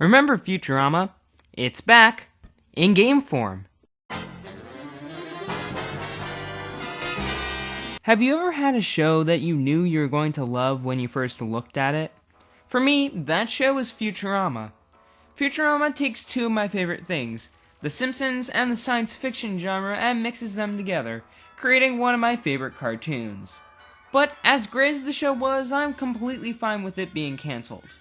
Remember Futurama? It's back, in game form. Have you ever had a show that you knew you were going to love when you first looked at it? For me, that show is Futurama. Futurama takes two of my favorite things, The Simpsons and the science fiction genre, and mixes them together, creating one of my favorite cartoons. But as great as the show was, I'm completely fine with it being cancelled.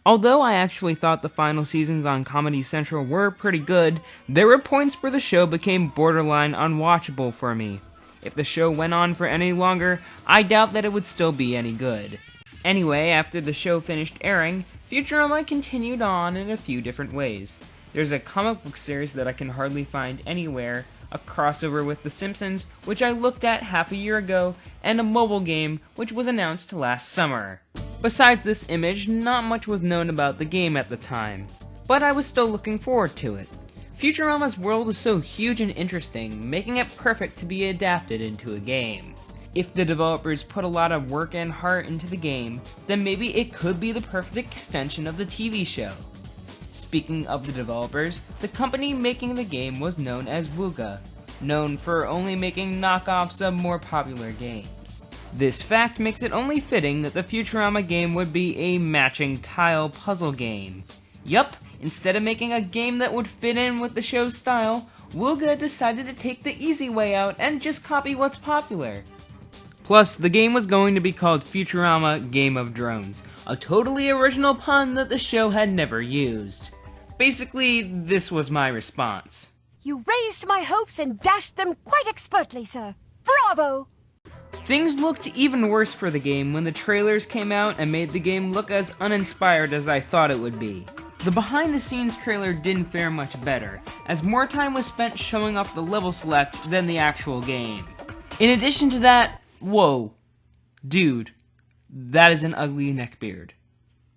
Although I actually thought the final seasons on Comedy Central were pretty good, there were points where the show became borderline unwatchable for me. If the show went on for any longer, I doubt that it would still be any good. Anyway, after the show finished airing, Futurama continued on in a few different ways. There's a comic book series that I can hardly find anywhere, a crossover with The Simpsons, which I looked at half a year ago, and a mobile game, which was announced last summer. Besides this image, not much was known about the game at the time, but I was still looking forward to it. Futurama's world is so huge and interesting, making it perfect to be adapted into a game. If the developers put a lot of work and heart into the game, then maybe it could be the perfect extension of the TV show. Speaking of the developers, the company making the game was known as Wooga, known for only making knockoffs of more popular games. This fact makes it only fitting that the Futurama game would be a matching tile puzzle game. Yup, instead of making a game that would fit in with the show's style, Wooga decided to take the easy way out and just copy what's popular. Plus, the game was going to be called Futurama Game of Drones, a totally original pun that the show had never used. Basically, this was my response. You raised my hopes and dashed them quite expertly, sir. Bravo! Things looked even worse for the game when the trailers came out and made the game look as uninspired as I thought it would be. The behind-the-scenes trailer didn't fare much better, as more time was spent showing off the level select than the actual game. In addition to that, whoa. Dude, that is an ugly neckbeard.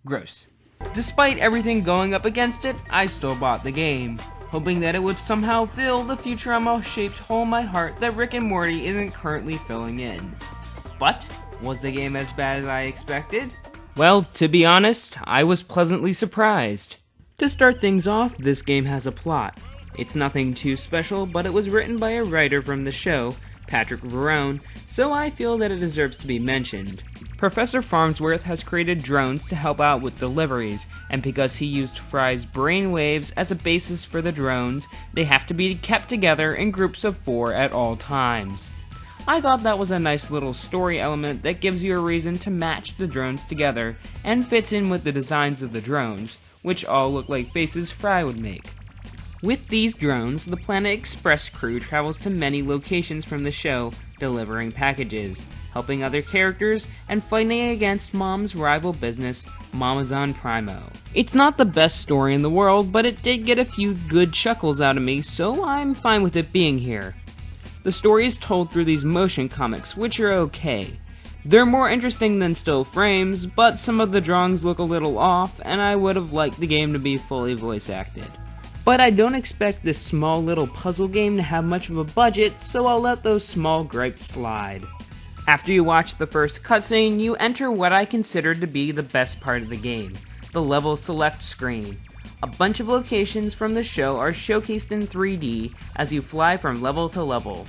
Gross. Despite everything going up against it, I still bought the game, hoping that it would somehow fill the Futurama-shaped hole in my heart that Rick and Morty isn't currently filling in. But, was the game as bad as I expected? Well, to be honest, I was pleasantly surprised. To start things off, this game has a plot. It's nothing too special, but it was written by a writer from the show, Patrick Verone, so I feel that it deserves to be mentioned. Professor Farnsworth has created drones to help out with deliveries, and because he used Fry's brainwaves as a basis for the drones, they have to be kept together in groups of 4 at all times. I thought that was a nice little story element that gives you a reason to match the drones together, and fits in with the designs of the drones, which all look like faces Fry would make. With these drones, the Planet Express crew travels to many locations from the show, delivering packages, helping other characters, and fighting against Mom's rival business, Mamazon Primo. It's not the best story in the world, but it did get a few good chuckles out of me, so I'm fine with it being here. The story is told through these motion comics, which are okay. They're more interesting than still frames, but some of the drawings look a little off, and I would have liked the game to be fully voice acted. But I don't expect this small little puzzle game to have much of a budget, so I'll let those small gripes slide. After you watch the first cutscene, you enter what I consider to be the best part of the game, the level select screen. A bunch of locations from the show are showcased in 3D as you fly from level to level.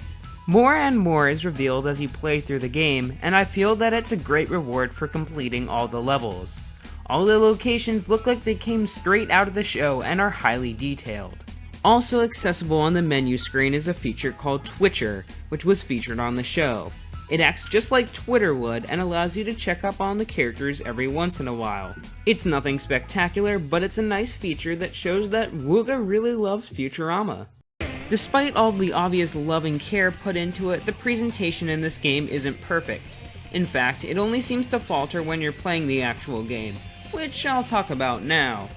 More and more is revealed as you play through the game, and I feel that it's a great reward for completing all the levels. All the locations look like they came straight out of the show and are highly detailed. Also accessible on the menu screen is a feature called Twitcher, which was featured on the show. It acts just like Twitter would and allows you to check up on the characters every once in a while. It's nothing spectacular, but it's a nice feature that shows that Wooga really loves Futurama. Despite all the obvious love and care put into it, the presentation in this game isn't perfect. In fact, it only seems to falter when you're playing the actual game, which I'll talk about now.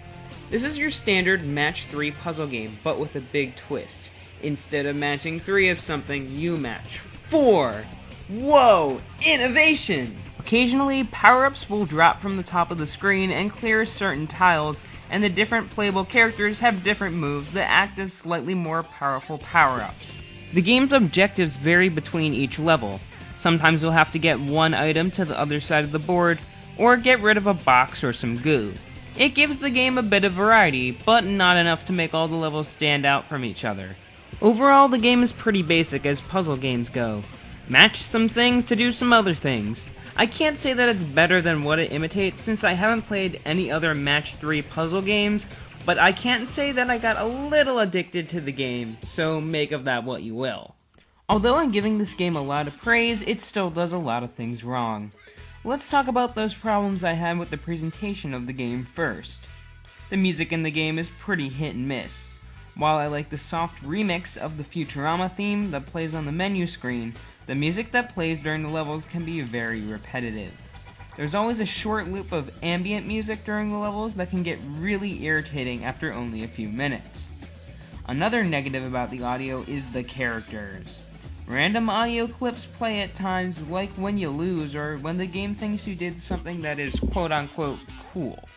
This is your standard match 3 puzzle game, but with a big twist. Instead of matching 3 of something, you match 4! Whoa! Innovation! Occasionally, power-ups will drop from the top of the screen and clear certain tiles, and the different playable characters have different moves that act as slightly more powerful power-ups. The game's objectives vary between each level. Sometimes you'll have to get one item to the other side of the board, or get rid of a box or some goo. It gives the game a bit of variety, but not enough to make all the levels stand out from each other. Overall, the game is pretty basic as puzzle games go. Match some things to do some other things. I can't say that it's better than what it imitates since I haven't played any other Match 3 puzzle games, but I can't say that I got a little addicted to the game, so make of that what you will. Although I'm giving this game a lot of praise, it still does a lot of things wrong. Let's talk about those problems I had with the presentation of the game first. The music in the game is pretty hit and miss. While I like the soft remix of the Futurama theme that plays on the menu screen, the music that plays during the levels can be very repetitive. There's always a short loop of ambient music during the levels that can get really irritating after only a few minutes. Another negative about the audio is the characters. Random audio clips play at times like when you lose or when the game thinks you did something that is quote-unquote cool.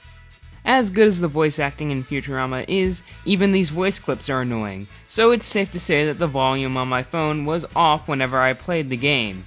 As good as the voice acting in Futurama is, even these voice clips are annoying, so it's safe to say that the volume on my phone was off whenever I played the game.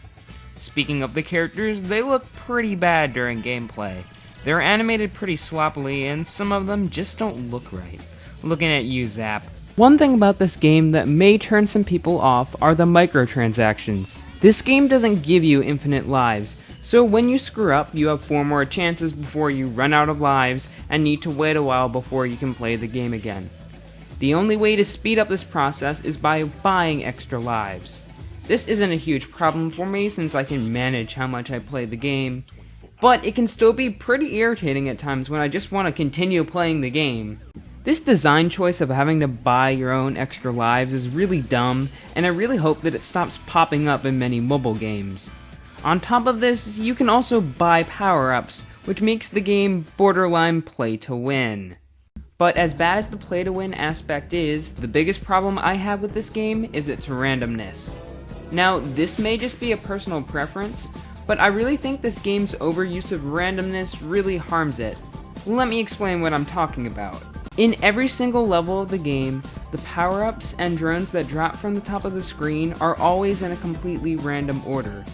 Speaking of the characters, they look pretty bad during gameplay. They're animated pretty sloppily and some of them just don't look right. Looking at you, Zap. One thing about this game that may turn some people off are the microtransactions. This game doesn't give you infinite lives, so when you screw up, you have 4 more chances before you run out of lives and need to wait a while before you can play the game again. The only way to speed up this process is by buying extra lives. This isn't a huge problem for me since I can manage how much I play the game, but it can still be pretty irritating at times when I just want to continue playing the game. This design choice of having to buy your own extra lives is really dumb, and I really hope that it stops popping up in many mobile games. On top of this, you can also buy power-ups, which makes the game borderline play to win. But as bad as the play to win aspect is, the biggest problem I have with this game is its randomness. Now, this may just be a personal preference, but I really think this game's overuse of randomness really harms it. Let me explain what I'm talking about. In every single level of the game, the power-ups and drones that drop from the top of the screen are always in a completely random order.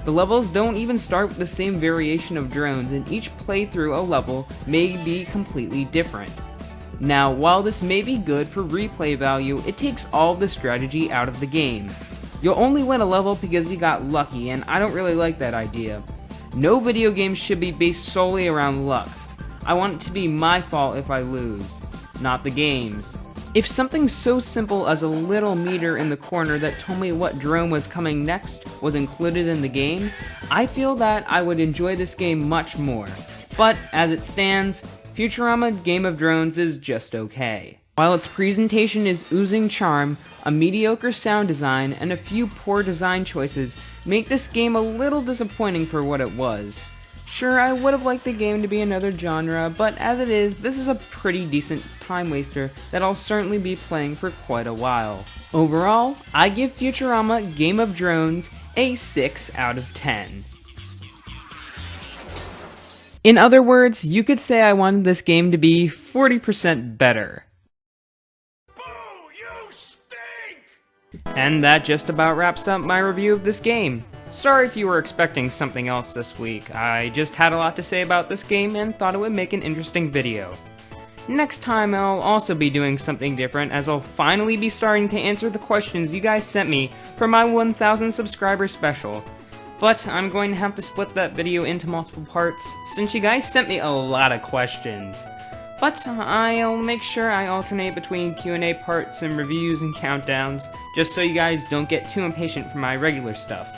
The levels don't even start with the same variation of drones, and each playthrough a level may be completely different. Now, while this may be good for replay value, it takes all of the strategy out of the game. You'll only win a level because you got lucky, and I don't really like that idea. No video game should be based solely around luck. I want it to be my fault if I lose, not the game's. If something so simple as a little meter in the corner that told me what drone was coming next was included in the game, I feel that I would enjoy this game much more. But as it stands, Futurama Game of Drones is just okay. While its presentation is oozing charm, a mediocre sound design and a few poor design choices make this game a little disappointing for what it was. Sure, I would have liked the game to be another genre, but as it is, this is a pretty decent time waster that I'll certainly be playing for quite a while. Overall, I give Futurama Game of Drones a 6 out of 10. In other words, you could say I wanted this game to be 40% better. Boo! You stink! And that just about wraps up my review of this game. Sorry if you were expecting something else this week. I just had a lot to say about this game and thought it would make an interesting video. Next time I'll also be doing something different, as I'll finally be starting to answer the questions you guys sent me for my 1000 subscriber special. But I'm going to have to split that video into multiple parts, since you guys sent me a lot of questions. But I'll make sure I alternate between Q&A parts and reviews and countdowns, just so you guys don't get too impatient for my regular stuff.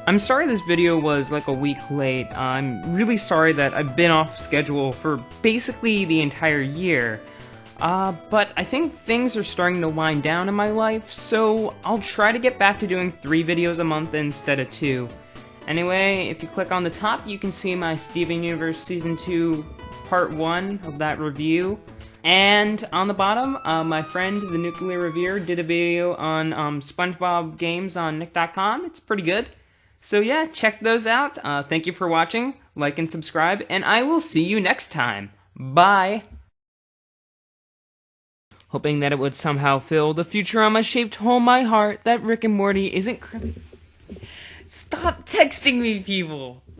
I'm sorry this video was like a week late. I'm really sorry that I've been off schedule for basically the entire year. But I think things are starting to wind down in my life, so I'll try to get back to doing 3 videos a month instead of 2. Anyway, if you click on the top, you can see my Steven Universe Season 2 Part 1 of that review. And on the bottom, my friend, the Nuclear Reviewer, did a video on SpongeBob games on Nick.com. It's pretty good. So yeah, check those out. Thank you for watching, like and subscribe, and I will see you next time. Bye! Hoping that it would somehow fill the Futurama-shaped hole in my heart that Rick and Morty isn't Stop texting me, people!